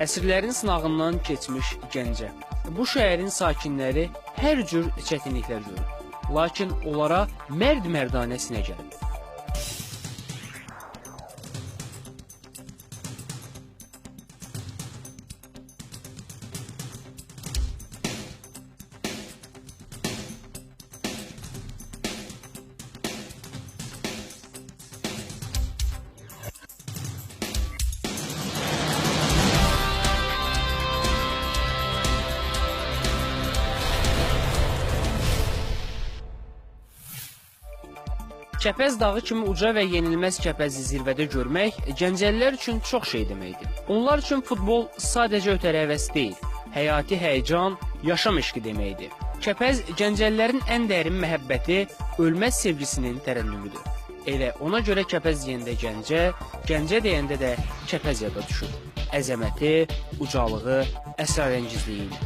Əsrlərin sınağından keçmiş Gəncə. Bu şəhərin sakinləri hər cür çətinliklər görür. Lakin onlara mərd-mərdanə sinə gəlib. Kəpəz dağı kimi uca və yenilməz kəpəzi zirvədə görmək gəncəlilər üçün çox şey deməkdir. Onlar üçün futbol sadəcə ötəri həvəs deyil, həyati həyəcan, yaşam eşqi deməkdir. Kəpəz gəncəlilərin ən dərin məhəbbəti, ölməz sevgisinin tərənnümüdür. Elə ona görə kəpəz deyəndə Gəncə, Gəncə deyəndə də kəpəz yada düşür. Əzəməti, ucalığı, əsrarəngizliyi ilə.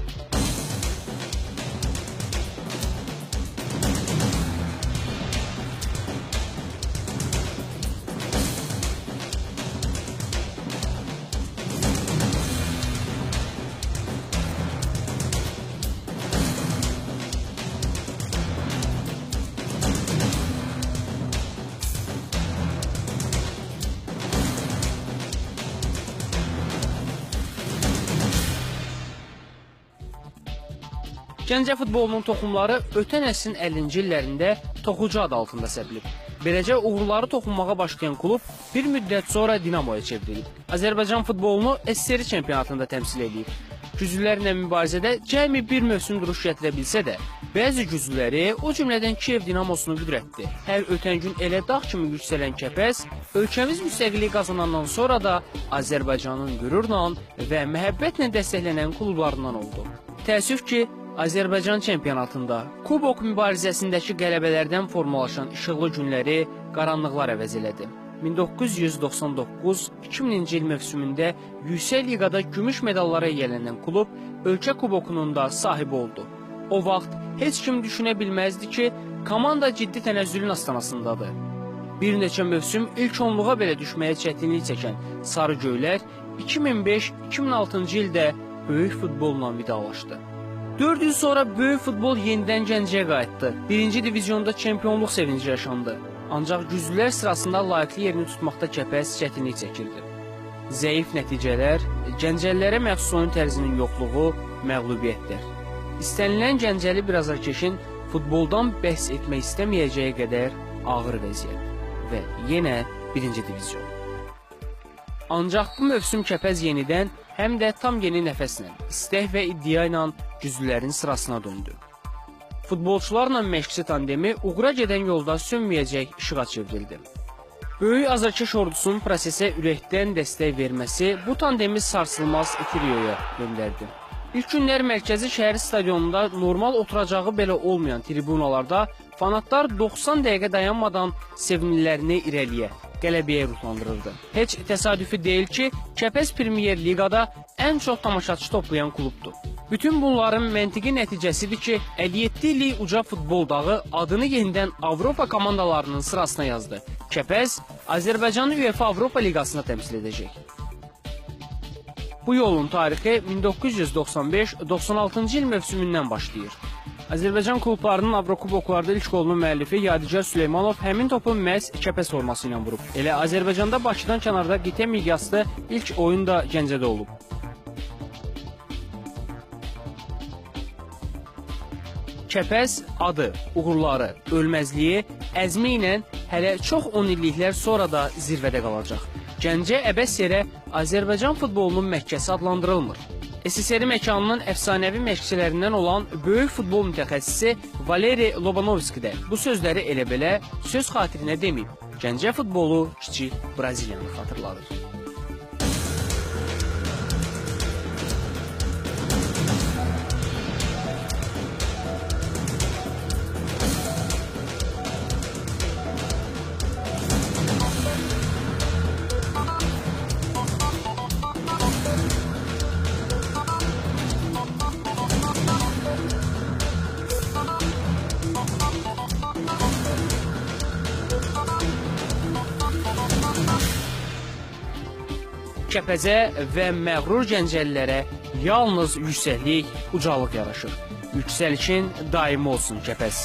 Gəncə futbolunun toxumları ötən əsrin 50-ci illərində Toxucu adı altında səpilib. Beləcə uğurları toxunmağa başlayan klub bir müddət sonra Dinamoya çevrilib. Azərbaycan futbolunu SSR çempionatında təmsil edib. Güclülərlə mübarizədə cəmi bir mövsüm duruş gətirə bilsə də, bəzi güclüləri, o cümlədən Kiyev Dinamosunu qüdrətdi. Hər ötən gün elə dağ kimi yüksələn kəpəz, ölkəmiz müstəqillik qazanandan sonra da Azərbaycanın qürurla və məhəbbətlə dəstəklənən klublarından oldu. Təəssüf ki, Azərbaycan çempionatında kubok mübarizəsindəki qələbələrdən formalaşan işıqlı günləri qaranlıqlar əvəz elədi. 1999-2000-ci il mövsümündə Yüksək Liqada gümüş medallara yiyələnən klub ölkə kubokunun da sahibi oldu. O vaxt heç kim düşünə bilməzdi ki, komanda ciddi tənəzzülün astanasındadır. Bir neçə mövsüm ilk onluğa belə düşməyə çətinlik çəkən Sarı Göylər 2005-2006-cı ildə böyük futbolla vidalaşdı. 4 il sonra böyük futbol yenidən Gəncəyə qayıtdı. Birinci divizionda çempionluq sevinci yaşandı. Ancaq güclülər sırasında layiqli yerini tutmaqda kəpəz çətinlik çəkirdi. Zəif nəticələr, gəncəlilərə məxsus oyun tərzinin yoxluğu, məğlubiyyətlər. İstənilən gəncəli bir azarkeşin futboldan bəhs etmək istəməyəcəyi qədər ağır vəziyyət və yenə birinci divizyon. Ancaq bu mövsüm kəpəz yenidən həm də tam yeni nəfəslə, istək və iddia ilə güclülərin sırasına döndü. Futbolçularla məşqçi tandemi uğura gedən yolda sönməyəcək işığa çevrildi. Böyük azarkeş ordusunun prosesə ürəkdən dəstək verməsi bu tandemi sarsılmaz trioya göndərdi. İlk günlər mərkəzi şəhər stadionunda normal oturacağı belə olmayan tribunalarda fanatlar 90 dəqiqə dayanmadan sevimlilərini irəliyə, qələbəyə ruhlandırırdı. Heç təsadüfi deyil ki, Kəpəz Premier Liqada ən çox tamaşaçı toplayan klubdur. Bütün bunların məntiqi nəticəsidir ki, 57 illik uca futbol dağı adını yenidən Avropa komandalarının sırasına yazdı. Kəpəz Azərbaycanı UEFA Avropa Liqasına təmsil edəcək. Bu yolun tarixi 1995-96-cı il mövsümündən başlayır. Azərbaycan klublarının Avrokuboklarda ilk qolunun müəllifi Yadigar Süleymanov həmin topu məhz Kəpəz forması ilə vurub. Elə Azərbaycanda Bakıdan kənarda qitə miqyaslı ilk oyun da Gəncədə olub. Kəpəz adı, uğurları, ölməzliyi, əzmi ilə hələ çox 10 illiklər sonra da zirvədə qalacaq. Gəncə əbəs yerə Azərbaycan futbolunun Məkkəsi adlandırılmır. SSR məkanının əfsanəvi məşqçilərindən olan böyük futbol mütəxəssisi Valeri Lobanovski də bu sözləri elə-belə söz xatirinə deməyib. Gəncə futbolu kiçik Braziliyanı xatırladır. Kəpəzə və məğrur Gəncəlilərə yalnız yüksəklik, ucalıq yaraşır. Yüksəlişin daimi olsun Kəpəz.